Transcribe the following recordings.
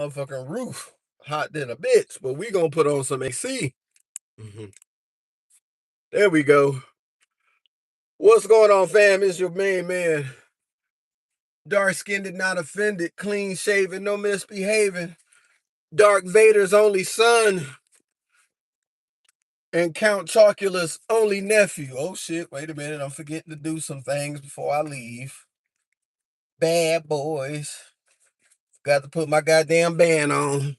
Motherfucking roof hot than a bitch, but we gonna put on some AC. There we go. What's going on, fam? It's your main man. Dark skinned and not offended, clean shaven, no misbehaving. Dark Vader's only son. And Count Chocula's only nephew. Oh shit, wait a minute. I'm forgetting to do some things before I leave. Bad boys. Got to put my goddamn band on.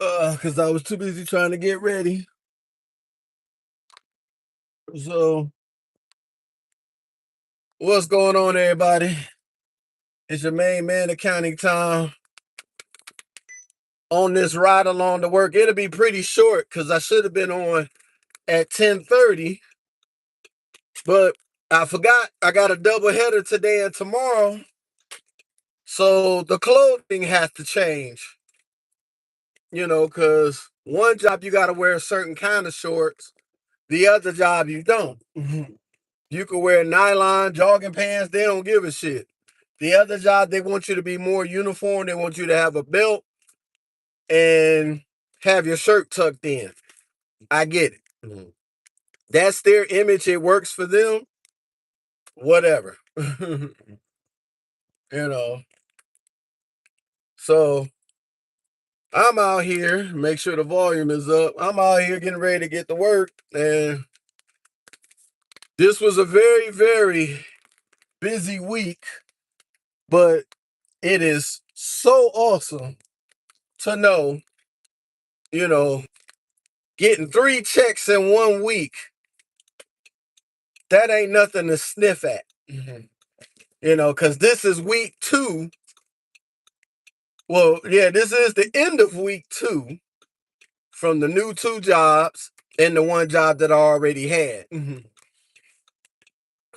Cause I was too busy trying to get ready. So what's going on, everybody? It's your main man, Accounting Time. On this ride along to work, it'll be pretty short because I should have been on at 10:30, but I forgot I got a double header today and tomorrow, so the clothing has to change. Because one job you got to wear a certain kind of shorts, the other job you don't. You can wear nylon jogging pants; they don't give a shit. The other job, they want you to be more uniform. They want you to have a belt and have your shirt tucked in. I get it. That's their image. It works for them. Whatever. you know. So I'm out here. Make sure the volume is up. I'm out here getting ready to get to work. And this was a very, very busy week. But it is so awesome to know, getting 3 checks in 1 week. That ain't nothing to sniff at. Because this is week 2. Well, yeah, this is the end of week 2 from the new 2 jobs and the 1 job that I already had.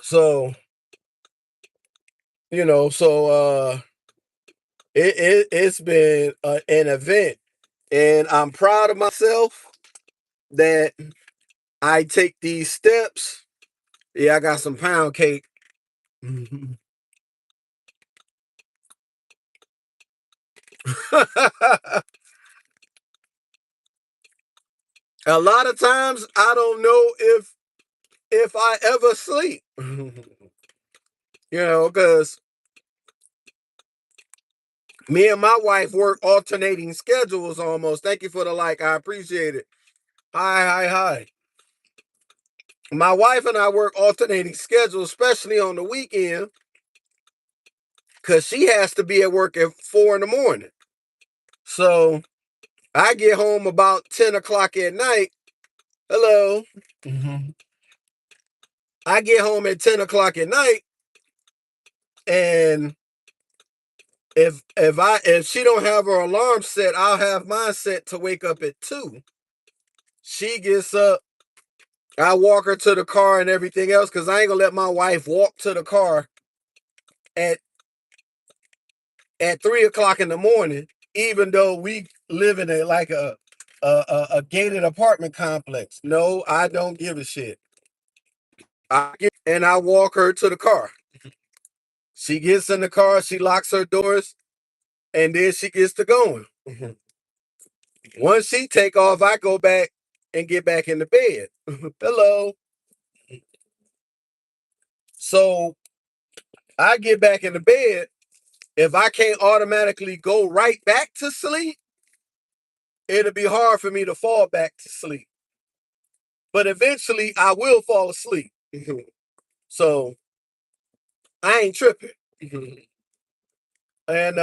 So, it's been an event, and I'm proud of myself that I take these steps. Yeah, I got some pound cake. A lot of times I don't know if I ever sleep. Because me and my wife work alternating schedules almost. Thank you for the like. I appreciate it. Hi. My wife and I work alternating schedules, especially on the weekend, because she has to be at work at 4 in the morning. So I get home about 10 o'clock at night. Hello. I get home at 10 o'clock at night, and if she don't have her alarm set, I'll have mine set to wake up at 2. She gets up, I walk her to the car and everything else, because I ain't gonna let my wife walk to the car at 3 o'clock in the morning, even though we live in a gated apartment complex. No, I don't give a shit. I walk her to the car. She gets in the car, she locks her doors, and then she gets to going. Once she take off, I go back and get back in the bed. Hello. So I get back in the bed. If I can't automatically go right back to sleep, it'll be hard for me to fall back to sleep. But eventually I will fall asleep. So I ain't tripping. And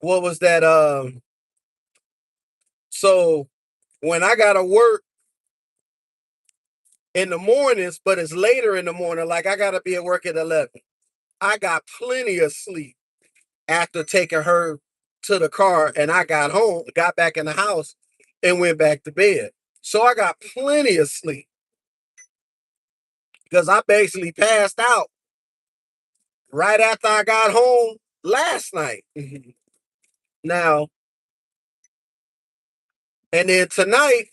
what was that? So when I gotta work in the mornings, but it's later in the morning, like I gotta be at work at 11. I got plenty of sleep after taking her to the car, and I got home, got back in the house, and went back to bed. So I got plenty of sleep because I basically passed out right after I got home last night. Now, and then tonight,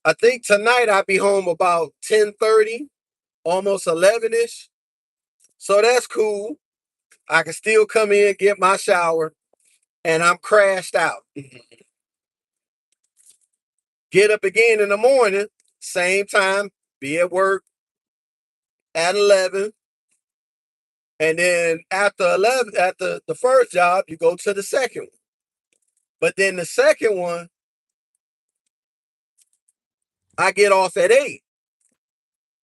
I think tonight I'll be home about 10:30, almost 11ish. So that's cool. I can still come in, get my shower, and I'm crashed out. Get up again in the morning, same time, be at work at 11. And then after 11, after the first job, you go to the second one. But then the second one, I get off at 8.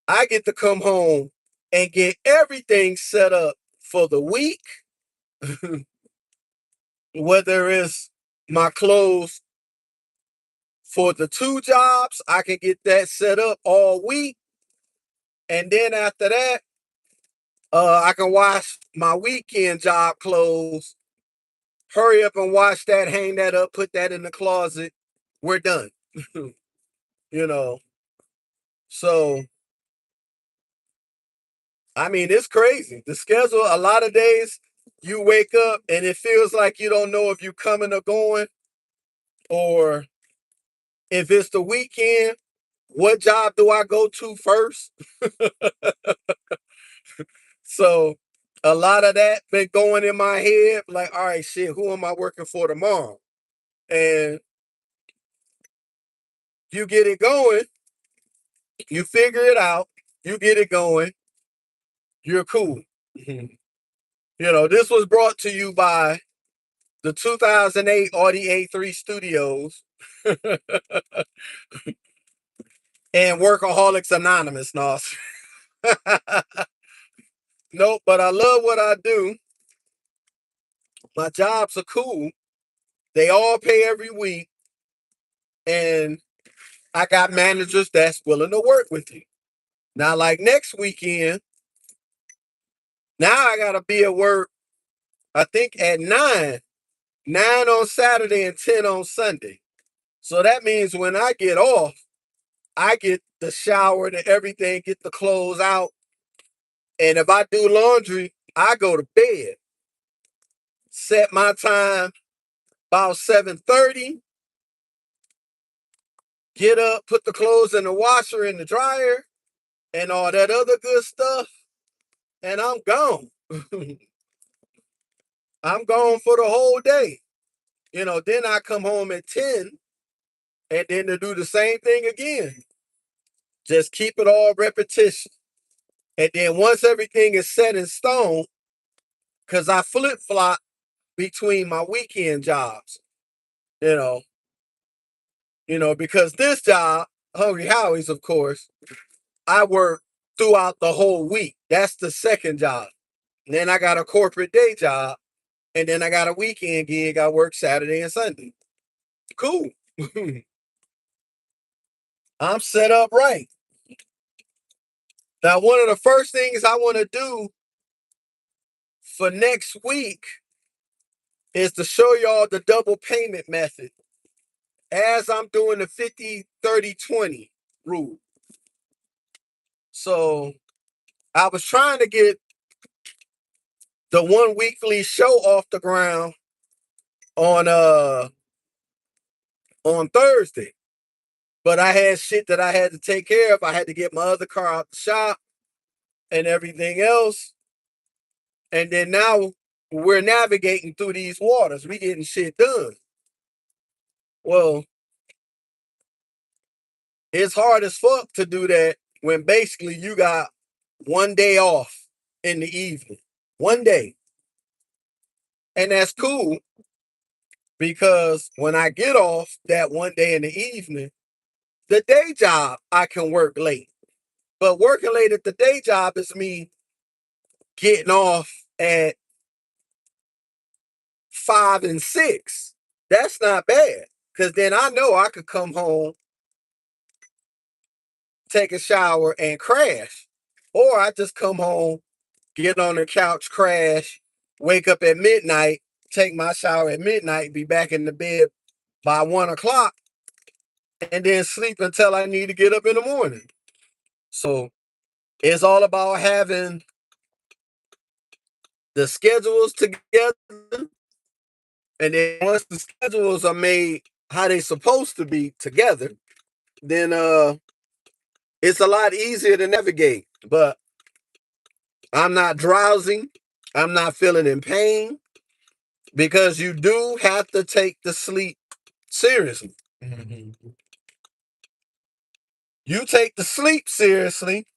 I get to come home and get everything set up for the week, whether it's my clothes for the 2 jobs, I can get that set up all week. And then after that, I can wash my weekend job clothes, hurry up and wash that, hang that up, put that in the closet. We're done. you know. So, I mean, it's crazy. The schedule, a lot of days you wake up and it feels like you don't know if you're coming or going, or if it's the weekend, what job do I go to first? So a lot of that been going in my head, like, all right, shit, who am I working for tomorrow? And you get it going, you figure it out, you get it going, you're cool. This was brought to you by the 2008 Audi A3 Studios and Workaholics Anonymous, Nos. Nope, but I love what I do. My jobs are cool. They all pay every week. And I got managers that's willing to work with you. Now, like next weekend, now I gotta be at work, I think at 9. 9 on Saturday and 10 on Sunday. So that means when I get off, I get the shower and everything, get the clothes out. And if I do laundry, I go to bed. Set my time about 7:30. Get up, put the clothes in the washer in the dryer and all that other good stuff. And I'm gone. I'm gone for the whole day. Then I come home at 10 and then to do the same thing again. Just keep it all repetition. And then once everything is set in stone, because I flip flop between my weekend jobs, you know, because this job, Hungry Howie's, of course, I work throughout the whole week. That's the second job. And then I got a corporate day job, and then I got a weekend gig. I work Saturday and Sunday. Cool. I'm set up right. Now, one of the first things I want to do for next week is to show y'all the double payment method as I'm doing the 50-30-20 rule. So I was trying to get the one weekly show off the ground on Thursday. But I had shit that I had to take care of. I had to get my other car out the shop and everything else. And then now we're navigating through these waters. We getting shit done. Well, it's hard as fuck to do that when basically you got one day off in the evening. One day. And that's cool because when I get off that one day in the evening, the day job I can work late. But working late at the day job is me getting off at 5 and 6. That's not bad. Because then I know I could come home, take a shower, and crash. Or I just come home, get on the couch, crash, wake up at midnight, take my shower at midnight, be back in the bed by 1 o'clock, and then sleep until I need to get up in the morning. So it's all about having the schedules together. And then once the schedules are made how they supposed to be together, then it's a lot easier to navigate. But I'm not drowsy. I'm not feeling in pain. Because you do have to take the sleep seriously. You take the sleep seriously,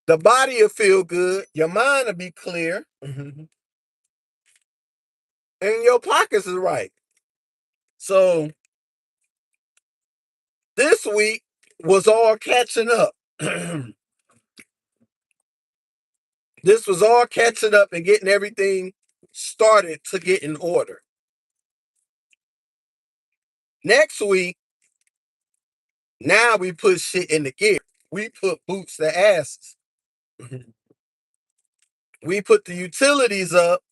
the body will feel good, your mind will be clear, and your pockets is right. So this week was all catching up. This was all catching up and getting everything started to get in order. Next week, now we put shit in the gear. We put boots to asses. We put the utilities up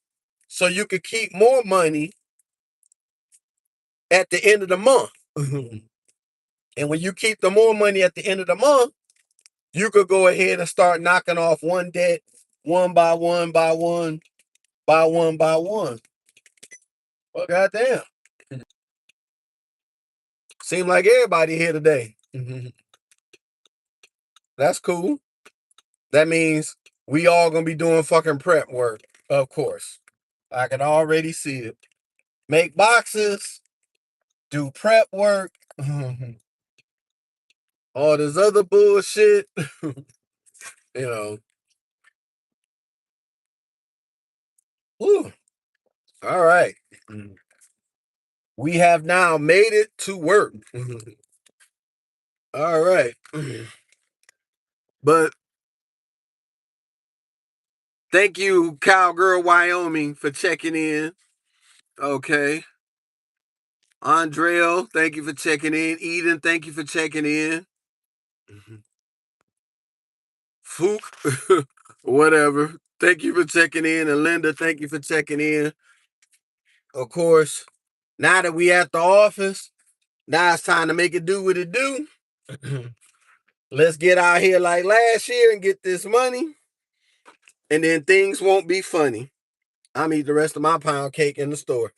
so you could keep more money at the end of the month. And when you keep the more money at the end of the month, you could go ahead and start knocking off one debt one by one by one by one by one. Well, goddamn. Seem like everybody here today. That's cool. That means we all gonna be doing fucking prep work, of course. I can already see it. Make boxes, do prep work, all this other bullshit. You know. Whew. All right. We have now made it to work. All right. But thank you, Cowgirl Wyoming, for checking in. Okay. Andreo, thank you for checking in. Eden, thank you for checking in. Fook, whatever. Thank you for checking in. And Linda, thank you for checking in. Of course, now that we at the office, now it's time to make it do what it do. Let's get out here like last year and get this money. And then things won't be funny. I'm eating the rest of my pound cake in the store.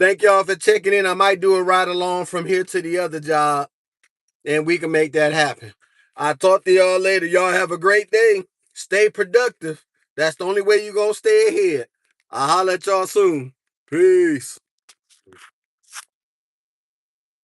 Thank y'all for checking in. I might do a ride along from here to the other job, and we can make that happen. I'll talk to y'all later. Y'all have a great day. Stay productive. That's the only way you're going to stay ahead. I'll holler at y'all soon. Peace.